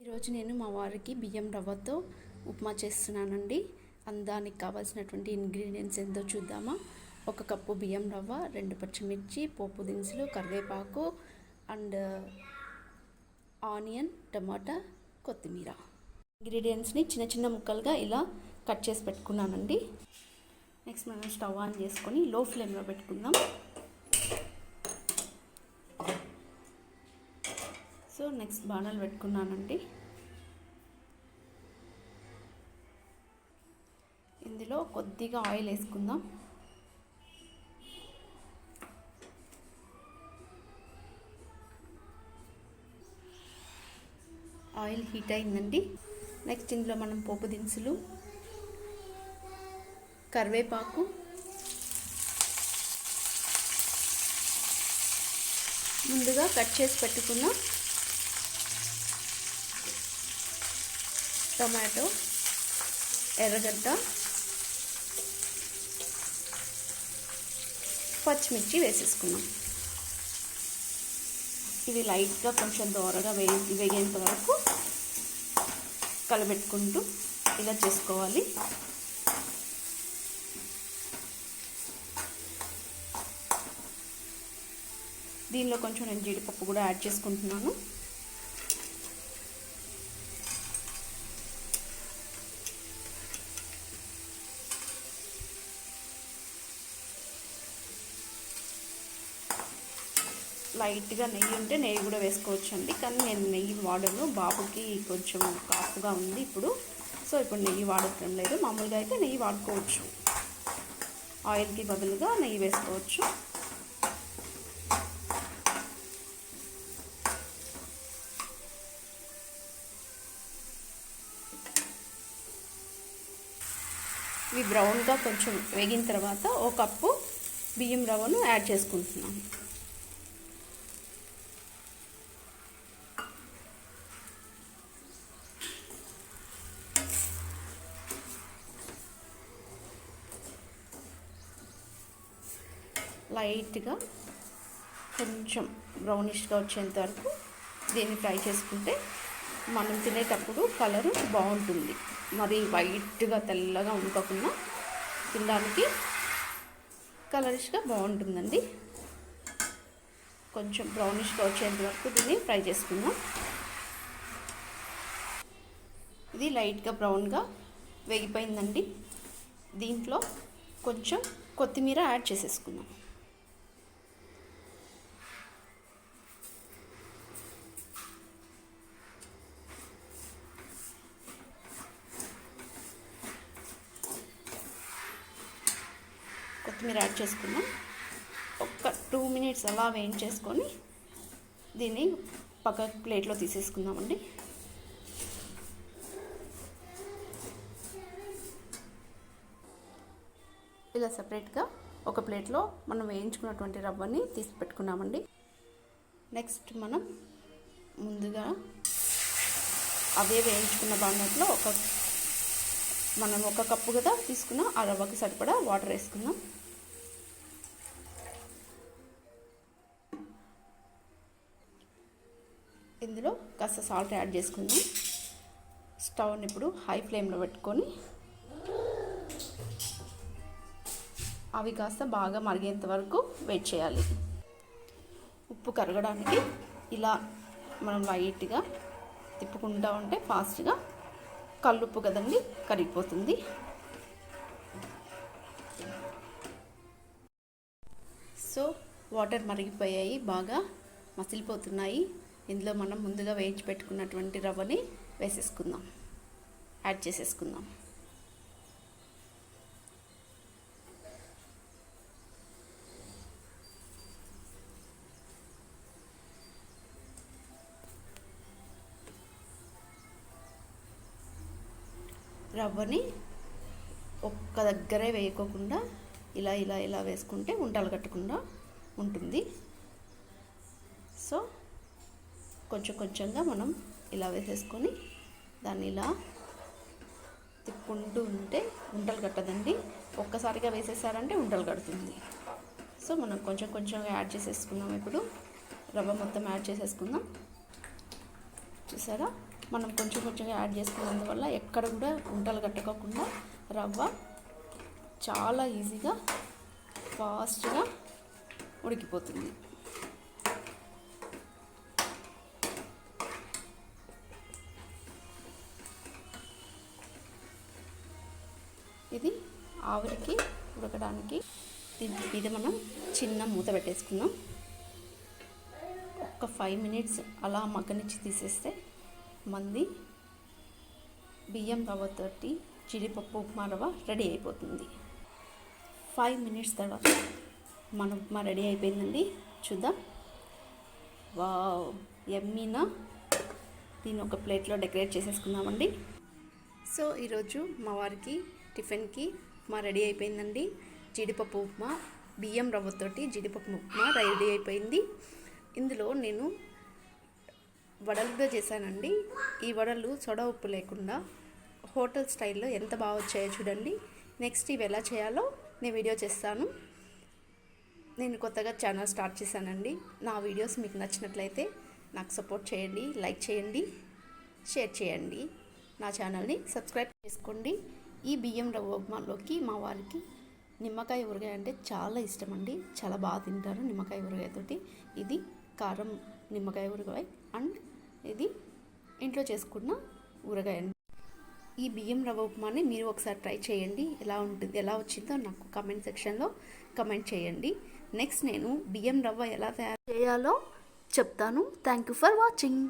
ఈరోజు నేను మా వారికి బియ్యం రవ్వతో ఉప్మా చేస్తున్నానండి. దానికి కావాల్సినటువంటి ఇంగ్రీడియంట్స్ ఏంటో చూద్దామా. 1 కప్పు బియ్యం రవ్వ, 2 పచ్చిమిర్చి, పోపు దినుసులు, కరివేపాకు అండ్ ఆనియన్, టమాటా, కొత్తిమీర. ఇంగ్రీడియంట్స్ని చిన్న చిన్న ముక్కలుగా ఇలా కట్ చేసి పెట్టుకున్నానండి. నెక్స్ట్ మనం స్టవ్ ఆన్ చేసుకొని లో ఫ్లేమ్లో పెట్టుకుందాం. సో నెక్స్ట్ బాణలు పెట్టుకున్నానండి. ఇందులో కొద్దిగా ఆయిల్ వేసుకుందాం. ఆయిల్ హీట్ అయిందండి. నెక్స్ట్ ఇందులో మనం పోపు దినుసులు, కరివేపాకు, ముందుగా కట్ చేసి పెట్టుకున్న టమాటో, ఎర్రగడ్డ, పచ్చిమిర్చి వేసేసుకున్నాం. ఇవి లైట్గా కొంచెం దోరగా వేగేంత వరకు కలబెట్టుకుంటూ ఇలా చేసుకోవాలి. దీనిలో కొంచెం నేను జీడిపప్పు కూడా యాడ్ చేసుకుంటున్నాను. లైట్గా నెయ్యి ఉంటే నెయ్యి కూడా వేసుకోవచ్చు అండి, కానీ నేను నెయ్యి వాడను. బాబుకి కొంచెం కాపుగా ఉంది ఇప్పుడు, సో ఇప్పుడు నెయ్యి వాడటం లేదు. మామూలుగా అయితే నెయ్యి వాడుకోవచ్చు, ఆయిల్కి బదులుగా నెయ్యి వేసుకోవచ్చు. ఇవి బ్రౌన్గా కొంచెం వేగిన తర్వాత 1 కప్పు బియ్యం రవ్వను యాడ్ చేసుకుంటున్నాను. లైట్గా కొంచెం బ్రౌనిష్గా వచ్చేంత వరకు దీన్ని ఫ్రై చేసుకుంటే మనం తినేటప్పుడు కలరు బాగుంటుంది. మరి వైట్గా తెల్లగా ఉండకుండా తినడానికి కలరిష్గా బాగుంటుందండి. కొంచెం బ్రౌనిష్గా వచ్చేంత వరకు దీన్ని ఫ్రై చేసుకుందాం. ఇది లైట్గా బ్రౌన్గా వేగిపోయిందండి. దీంట్లో కొంచెం కొత్తిమీర యాడ్ చేసేసుకుందాం. కొత్తిమీర యాడ్ చేసుకుందాం. ఒక 2 మినిట్స్ అలా వేయించేసుకొని దీన్ని పక్క ప్లేట్లో తీసేసుకుందామండి. ఇలా సపరేట్గా ఒక ప్లేట్లో మనం వేయించుకున్నటువంటి రవ్వని తీసి పెట్టుకున్నామండి. నెక్స్ట్ మనం ముందుగా అవే వేయించుకున్న బాండట్లో మనం 1 కప్పు కదా తీసుకున్న ఆ రవ్వకి సరిపడా వాటర్ వేసుకుందాం. ఇందులో కాస్త సాల్ట్ యాడ్ చేసుకుందాం. స్టవ్ని ఇప్పుడు హై ఫ్లేమ్లో పెట్టుకొని అవి కాస్త బాగా మరిగేంత వరకు వెయిట్ చేయాలి. ఉప్పు కరగడానికి ఇలా మనం లైట్గా తిప్పుకుంటూ ఉంటే ఫాస్ట్గా కల్లుప్పు కదండి కరిగిపోతుంది. సో వాటర్ మరిగిపోయాయి, బాగా మసిలిపోతున్నాయి. ఇందులో మనం ముందుగా వేయించి పెట్టుకున్నటువంటి రవ్వని వేసేసుకుందాం, యాడ్ చేసేసుకుందాం. రవ్వని ఒక్క దగ్గరే వేయకోకుండా ఇలా ఇలా ఇలా వేసుకుంటే ఉంటలు కట్టకుండా ఉంటుంది. సో కొంచెం కొంచెంగా మనం ఇలా వేసేసుకొని దాన్ని ఇలా తిప్పుకుంటూ ఉంటే ఉంటలు కట్టదండి. ఒక్కసారిగా వేసేసారంటే ఉంటలు కడుతుంది. సో మనం కొంచెం కొంచెంగా యాడ్ చేసేసుకున్నాం. ఇప్పుడు రవ్వ మొత్తం యాడ్ చేసేసుకుందాం. చూసారా మనం కొంచెం కొంచెంగా యాడ్ చేసుకున్నందువల్ల ఎక్కడ కూడా ఉంటలు కట్టుకోకుండా రవ్వ చాలా ఈజీగా ఫాస్ట్గా ఉడికిపోతుంది. ఇది ఆవిరికి ఉడకడానికి దీని మీద మనం చిన్న మూత పెట్టేసుకుందాం. ఒక 5 మినిట్స్ అలా మగ్గనిచ్చి తీసేస్తే మంది బియ్యం రవ్వతోటి జీడిపప్పు ఉప్మా రవ్వ రెడీ అయిపోతుంది. 5 మినిట్స్ తర్వాత మన ఉప్మా రెడీ అయిపోయిందండి. చూద్దాం. వావ్, యమ్మీనా. దీన్ని ఒక ప్లేట్లో డెకరేట్ చేసేసుకుందామండి. సో ఈరోజు మా వారికి టిఫిన్కి ఉప్మా రెడీ అయిపోయిందండి. జీడిపప్పు ఉప్మా, బియ్యం రవ్వతోటి జీడిపప్పు ఉప్మా రెడీ అయిపోయింది. ఇందులో నేను వడలుగా చేశానండి. ఈ వడలు సోడా ఉప్పు లేకుండా హోటల్ స్టైల్లో ఎంత బాగా వచ్చాయో చూడండి. నెక్స్ట్ ఇవి ఎలా చేయాలో నేను వీడియో చేస్తాను. నేను కొత్తగా ఛానల్ స్టార్ట్ చేశానండి. నా వీడియోస్ మీకు నచ్చినట్లయితే నాకు సపోర్ట్ చేయండి, లైక్ చేయండి, షేర్ చేయండి. నా ఛానల్ని సబ్స్క్రైబ్ చేసుకోండి. ఈ బియ్యం రవ్వ ఉప్మాలోకి మా వారికి నిమ్మకాయ ఊరగాయ అంటే చాలా ఇష్టం అండి. చాలా బాగా తింటారు నిమ్మకాయ ఊరగాయతోటి. ఇది కారం నిమ్మకాయ ఊరగాయ అండ్ ఇది ఇంట్లో చేసుకున్న ఊరగాయ అండి. ఈ బియ్యం రవ్వ ఉప్మాని మీరు ఒకసారి ట్రై చేయండి. ఎలా వచ్చిందో నాకు కామెంట్ సెక్షన్లో కామెంట్ చేయండి. నెక్స్ట్ నేను బియ్యం రవ్వ ఎలా తయారు చేయాలో చెప్తాను. Thank you for watching.